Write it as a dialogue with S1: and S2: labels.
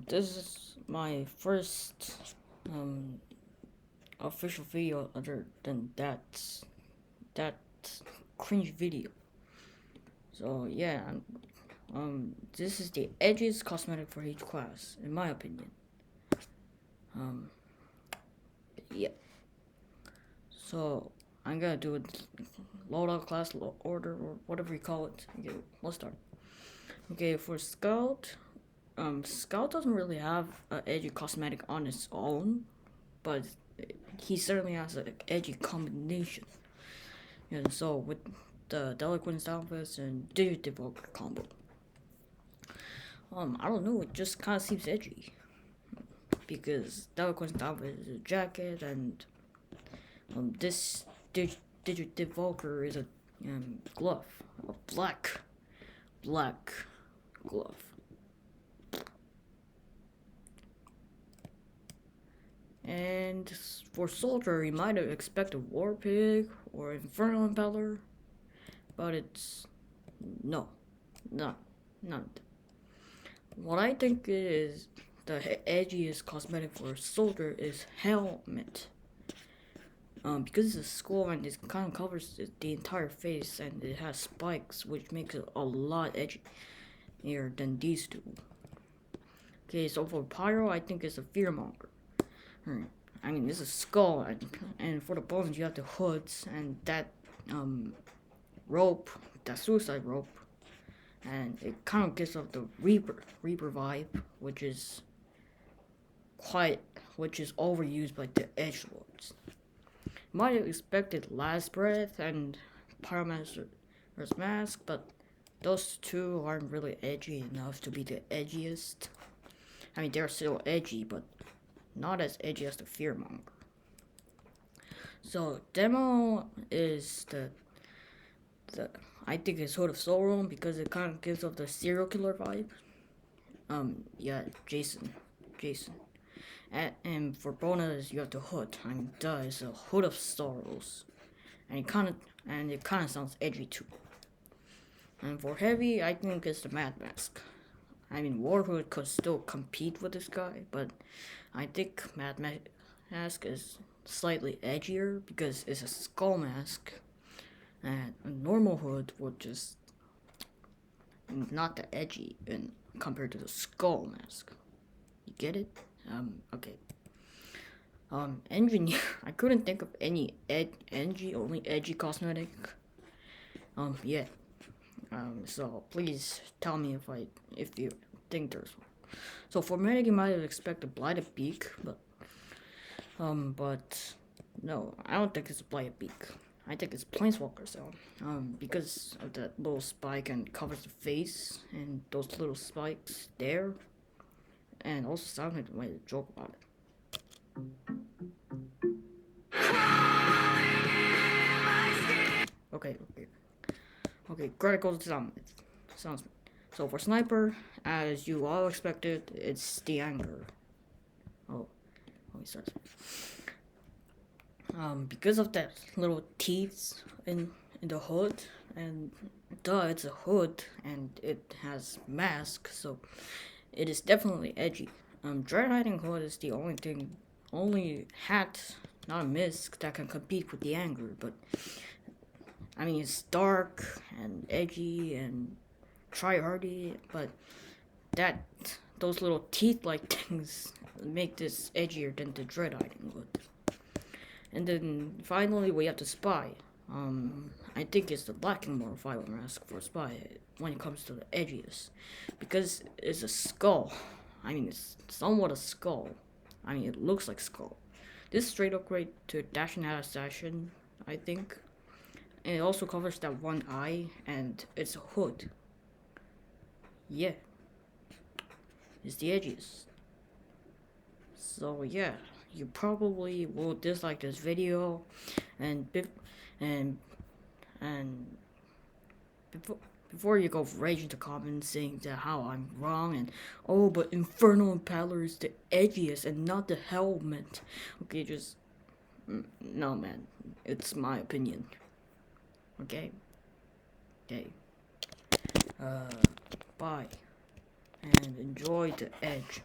S1: This is my first official video other than that cringe video. So yeah, this is the edgiest cosmetic for each class, in my opinion. Yeah. So I'm gonna do it load out class order or whatever you call it. Okay, let's start. Okay, for Scout, Scout doesn't really have an edgy cosmetic on its own, but he certainly has an edgy combination. And so with the Deliquance outfits and Digit Evoker combo, I don't know, it just kind of seems edgy because Deliquance outfit is a jacket and this Digit Evoker is a glove, a black glove. And for Soldier, you might have expected War Pig or Infernal Impeller, but it's none. What I think is the edgiest cosmetic for Soldier is Helmet. Because it's a skull and it kind of covers the entire face and it has spikes, which makes it a lot edgier than these two. Okay, so for Pyro, I think it's a Fearmonger. I mean, this is a skull, and for the bones you have the hoods and that rope, that suicide rope, and it kind of gives off the Reaper vibe, which is overused by the edgelords. Might have expected Last Breath and Pyromancer's Mask, but those two aren't really edgy enough to be the edgiest. I mean, they're still edgy, but not as edgy as the Fearmonger. So Demo is the I think it's Hood of Soul Realm because it kind of gives off the serial killer vibe. Yeah, Jason. And for bonus, you have the hood. I mean, duh, it's a Hood of Sorrows, and it kind of sounds edgy too. And for heavy, I think it's the Mad Mask. I mean, Warhood could still compete with this guy, but I think Mad Mask is slightly edgier because it's a skull mask, and a normal hood would just not that edgy in compared to the skull mask. You get it? Okay. Engineer. I couldn't think of any only edgy cosmetic. Yeah. So please tell me if you think there's one. So for medic, you might have expected Blighted Beak, but no, I don't think it's a Blighted Beak. I think it's Planeswalker Cell. Because of that little spike and covers the face and those little spikes there, and also sound like the way to joke about it. Okay, critical sound. So for Sniper, as you all expected, it's the Anger. He starts. Because of that little teeth in the hood, and it's a hood and it has mask, so it is definitely edgy. Dread Hiding Hood is the only hat, not a mist, that can compete with the Anger, but I mean, it's dark and edgy and try-hardy, but those little teeth-like things make this edgier than the Dread Hiding Hood. And then finally we have the Spy. I think it's the Blackmore Fiber Mask for Spy when it comes to the edgiest, because it's a skull. I mean, it's somewhat a skull. I mean, it looks like skull. This straight upgrade to Dashing Assassin, I think. And it also covers that one eye, and it's a hood. Yeah. It's the edgiest. So yeah, you probably will dislike this video, and before you go rage into comments saying that how I'm wrong and but Infernal Impaler is the edgiest and not the Helmet. Okay, just no, man, it's my opinion. Okay. Bye and enjoy the edge.